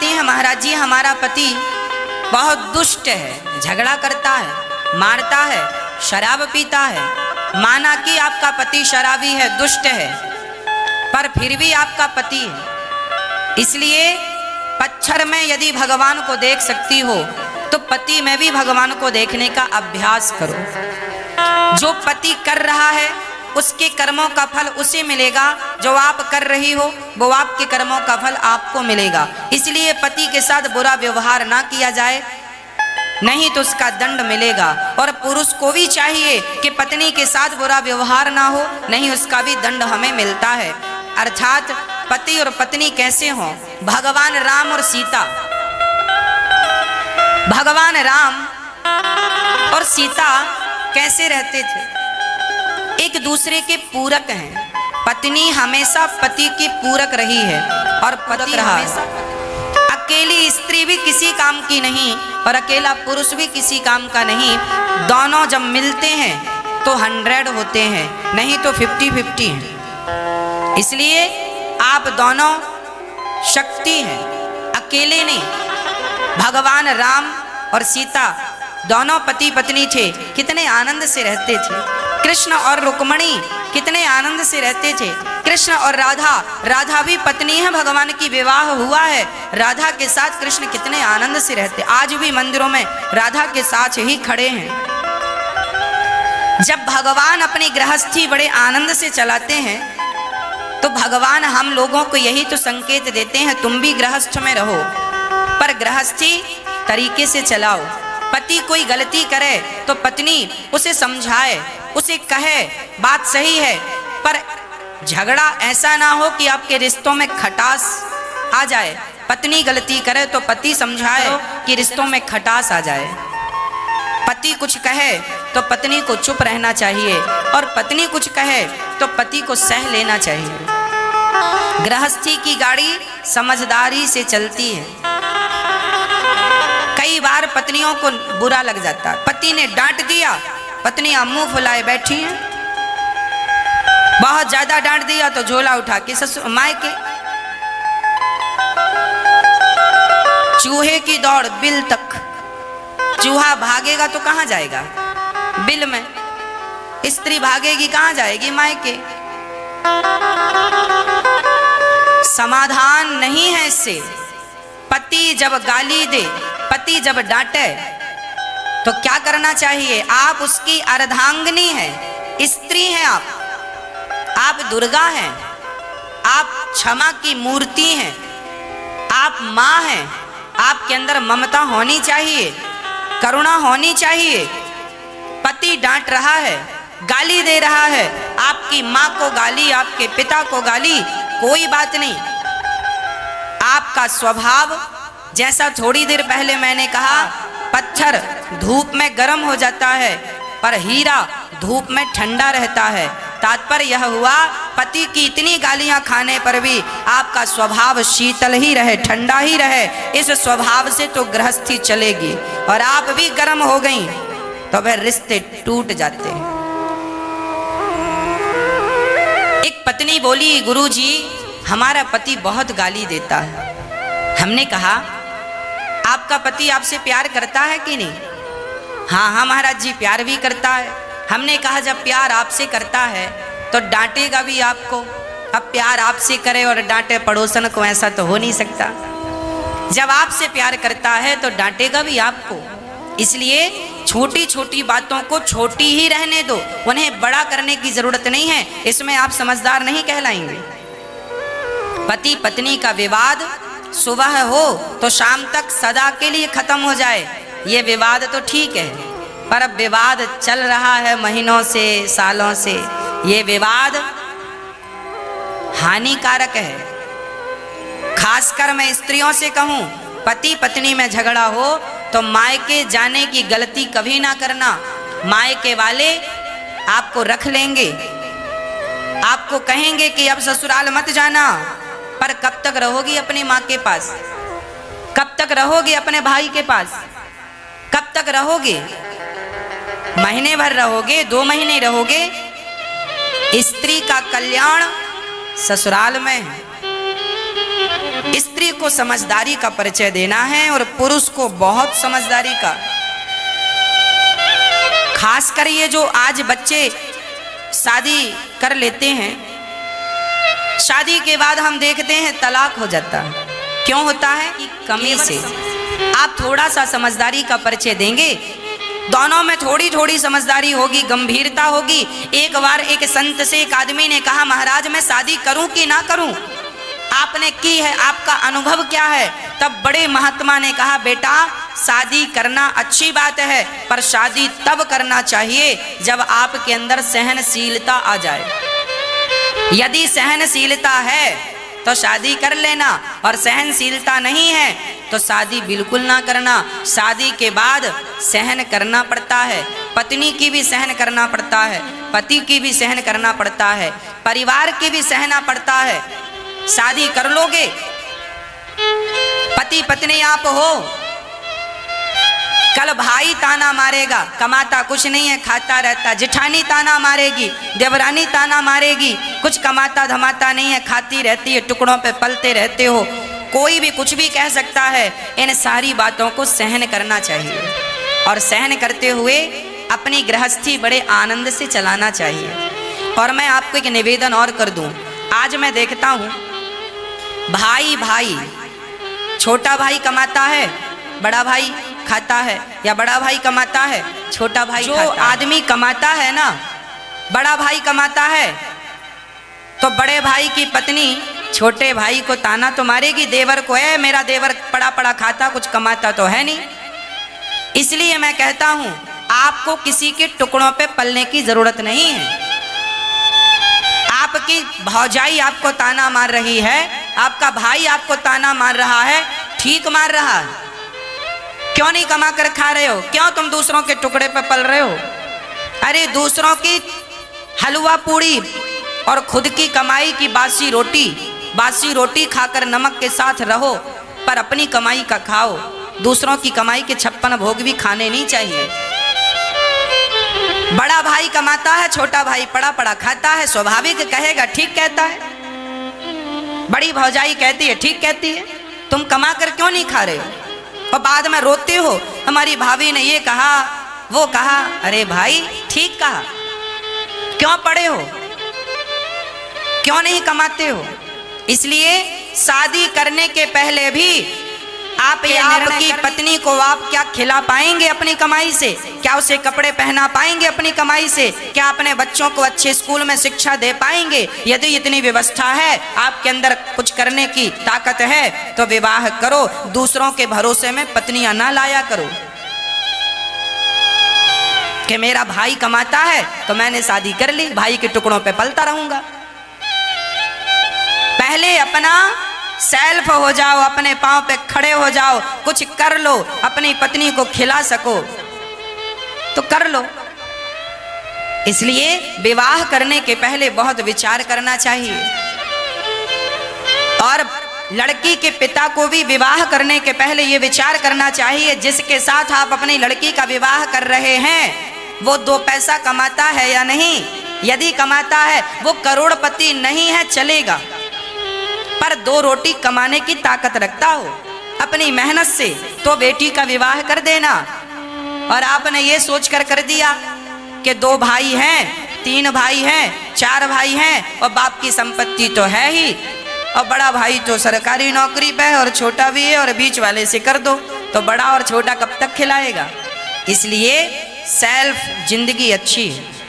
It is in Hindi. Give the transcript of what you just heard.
बताते हैं महाराज जी हमारा पति बहुत दुष्ट है, झगड़ा करता है, मारता है, शराब पीता है। माना कि आपका पति शराबी है, दुष्ट है, पर फिर भी आपका पति है। इसलिए पच्छर में यदि भगवान को देख सकती हो तो पति में भी भगवान को देखने का अभ्यास करो। जो पति कर रहा है उसके कर्मों का फल उसे मिलेगा, जो आप कर रही हो वो आपके कर्मों का फल आपको मिलेगा। इसलिए पति के साथ बुरा व्यवहार ना किया जाए, नहीं तो उसका दंड मिलेगा। और पुरुष को भी चाहिए कि पत्नी के साथ बुरा व्यवहार ना हो, नहीं उसका भी दंड हमें मिलता है। अर्थात पति और पत्नी कैसे हों? भगवान राम और सीता, भगवान राम और सीता कैसे रहते थे? एक दूसरे के पूरक हैं। पत्नी हमेशा पति की पूरक रही है और पति रहा है। अकेली स्त्री भी किसी काम की नहीं और अकेला पुरुष भी किसी काम का नहीं। दोनों जब मिलते हैं तो 100 होते हैं, नहीं तो 50-50 हैं। इसलिए आप दोनों शक्ति हैं, अकेले नहीं। भगवान राम और सीता दोनों पति पत्नी थे, कितने आनंद से रहते थे। कृष्ण और रुक्मणी कितने आनंद से रहते थे। कृष्ण और राधा, राधा भी पत्नी है भगवान की, विवाह हुआ है। राधा के साथ कृष्ण कितने आनंद से रहते, आज भी मंदिरों में राधा के साथ ही खड़े हैं। जब भगवान अपनी गृहस्थी बड़े आनंद से चलाते हैं तो भगवान हम लोगों को यही तो संकेत देते हैं, तुम भी गृहस्थ में रहो, पर गृहस्थी तरीके से चलाओ। पति कोई गलती करे तो पत्नी उसे समझाए, उसे कहे बात सही है, पर झगड़ा ऐसा ना हो कि आपके रिश्तों में खटास आ जाए। पत्नी गलती करे तो पति समझाए कि रिश्तों में खटास आ जाए। पति कुछ कहे तो पत्नी को चुप रहना चाहिए और पत्नी कुछ कहे तो पति को सह लेना चाहिए। गृहस्थी की गाड़ी समझदारी से चलती है। कई बार पत्नियों को बुरा लग जाता है, पति ने डांट दिया, पत्नियां मुंह फुलाए बैठी हैं। बहुत ज्यादा डांट दिया तो झोला उठा के ससुर मायके। चूहे की दौड़ बिल तक, चूहा भागेगा तो कहां जाएगा? बिल में। स्त्री भागेगी कहां जाएगी? मायके। समाधान नहीं है इससे। पति जब गाली दे, पति जब डांटे तो क्या करना चाहिए? आप उसकी अर्धांगिनी हैं, स्त्री हैं आप दुर्गा हैं, आप क्षमा की मूर्ति हैं, आप माँ हैं। आपके अंदर ममता होनी चाहिए, करुणा होनी चाहिए। पति डांट रहा है, गाली दे रहा है, आपकी माँ को गाली, आपके पिता को गाली, कोई बात नहीं। आपका स्वभाव जैसा थोड़ी देर पहले मैंने कहा, पत्थर धूप में गर्म हो जाता है पर हीरा धूप में ठंडा रहता है। तात्पर्य यह हुआ, पति की इतनी गालियां खाने पर भी आपका स्वभाव शीतल ही रहे, ठंडा ही रहे। इस स्वभाव से तो गृहस्थी चलेगी। और आप भी गर्म हो गई तो वह रिश्ते टूट जाते हैं। एक पत्नी बोली, गुरुजी हमारा पति बहुत गाली देता है। हमने कहा, आपका पति आपसे प्यार करता है कि नहीं? हाँ हाँ महाराज जी, प्यार भी करता है। हमने कहा, जब प्यार आपसे करता है तो डांटेगा भी आपको। अब प्यार आपसे करे और डांटे पड़ोसन को, ऐसा तो हो नहीं सकता। जब आपसे प्यार करता है तो डांटेगा भी आपको। इसलिए छोटी छोटी बातों को छोटी ही रहने दो, उन्हें बड़ा करने की जरूरत नहीं है। इसमें आप समझदार नहीं कहलाएंगे। पति पत्नी का विवाद सुबह हो तो शाम तक सदा के लिए खत्म हो जाए, ये विवाद तो ठीक है। पर अब विवाद चल रहा है महीनों से, सालों से, ये विवाद हानिकारक है। खासकर मैं स्त्रियों से कहूं, पति पत्नी में झगड़ा हो तो मायके जाने की गलती कभी ना करना। मायके वाले आपको रख लेंगे, आपको कहेंगे कि अब ससुराल मत जाना, पर कब तक रहोगी अपनी माँ के पास? कब तक रहोगे अपने भाई के पास? कब तक रहोगे? महीने भर रहोगे, 2 महीने रहोगे? स्त्री का कल्याण ससुराल में है। स्त्री को समझदारी का परिचय देना है और पुरुष को बहुत समझदारी का। खासकर ये जो आज बच्चे शादी कर लेते हैं, शादी के बाद हम देखते हैं तलाक हो जाता है। क्यों होता है? कि कमी से। आप थोड़ा सा समझदारी का परिचय देंगे, दोनों में थोड़ी थोड़ी समझदारी होगी, गंभीरता होगी। एक बार एक संत से एक आदमी ने कहा, महाराज मैं शादी करूं कि ना करूं? आपने की है, आपका अनुभव क्या है? तब बड़े महात्मा ने कहा, बेटा शादी करना अच्छी बात है, पर शादी तब करना चाहिए जब आपके अंदर सहनशीलता आ जाए। यदि सहनशीलता है तो शादी कर लेना, और सहनशीलता नहीं है तो शादी बिल्कुल ना करना। शादी के बाद सहन करना पड़ता है, पत्नी की भी सहन करना पड़ता है, पति की भी सहन करना पड़ता है, परिवार की भी सहना पड़ता है। शादी कर लोगे, पति पत्नी आप हो, कल भाई ताना मारेगा, कमाता कुछ नहीं है, खाता रहता। जेठानी ताना मारेगी, देवरानी ताना मारेगी, कुछ कमाता धमाता नहीं है, खाती रहती है, टुकड़ों पे पलते रहते हो। कोई भी कुछ भी कह सकता है। इन सारी बातों को सहन करना चाहिए, और सहन करते हुए अपनी गृहस्थी बड़े आनंद से चलाना चाहिए। और मैं आपको एक निवेदन और कर दूं, आज मैं देखता हूं भाई भाई, छोटा भाई कमाता है, बड़ा भाई खाता है, या बड़ा भाई कमाता है, छोटा भाई खाता है। जो आदमी कमाता है ना, बड़ा भाई कमाता है, तो बड़े भाई की पत्नी छोटे भाई को ताना तो मारेगी, देवर को, है मेरा देवर पड़ा पड़ा खाता, कुछ कमाता तो है नहीं। इसलिए मैं कहता हूं आपको किसी के टुकड़ों पे पलने की जरूरत नहीं है। आपकी भौजाई आपको ताना मार रही है, आपका भाई आपको ताना मार रहा है, ठीक मार रहा है, क्यों नहीं कमा कर खा रहे हो? क्यों तुम दूसरों के टुकड़े पे पल रहे हो? अरे दूसरों की हलवा पूड़ी और खुद की कमाई की बासी रोटी खाकर नमक के साथ रहो, पर अपनी कमाई का खाओ। दूसरों की कमाई के 56 भोग भी खाने नहीं चाहिए। बड़ा भाई कमाता है, छोटा भाई पड़ा पड़ा खाता है, स्वाभाविक कहेगा ठीक कहता है। बड़ी भौजाई कहती है ठीक कहती है, तुम कमा कर क्यों नहीं खा रहे हो? और बाद में रोते हो, हमारी भाभी ने ये कहा वो कहा। अरे भाई ठीक कहा, क्यों पड़े हो, क्यों नहीं कमाते हो? इसलिए शादी करने के पहले भी आप आपकी पत्नी को आप क्या खिला पाएंगे अपनी कमाई से? क्या उसे कपड़े पहना पाएंगे अपनी कमाई से? क्या अपने बच्चों को अच्छे स्कूल में शिक्षा दे पाएंगे? यदि इतनी व्यवस्था है, आपके अंदर कुछ करने की ताकत है, तो विवाह करो। दूसरों के भरोसे में पत्नियां ना लाया करो कि मेरा भाई कमाता है तो मैंने शादी कर ली, भाई के टुकड़ों पे पलता रहूंगा। पहले अपना सेल्फ हो जाओ, अपने पांव पे खड़े हो जाओ, कुछ कर लो, अपनी पत्नी को खिला सको तो कर लो। इसलिए विवाह करने के पहले बहुत विचार करना चाहिए, और लड़की के पिता को भी विवाह करने के पहले ये विचार करना चाहिए, जिसके साथ आप अपनी लड़की का विवाह कर रहे हैं वो 2 पैसा कमाता है या नहीं। यदि कमाता है, वो करोड़पति नहीं है चलेगा, पर 2 रोटी कमाने की ताकत रखता हो अपनी मेहनत से, तो बेटी का विवाह कर देना। और आपने ये सोचकर कर दिया कि 2 भाई हैं, 3 भाई हैं, 4 भाई हैं, और बाप की संपत्ति तो है ही, और बड़ा भाई तो सरकारी नौकरी पे है और छोटा भी है, और बीच वाले से कर दो, तो बड़ा और छोटा कब तक खिलाएगा? इसलिए सेल्फ जिंदगी अच्छी है।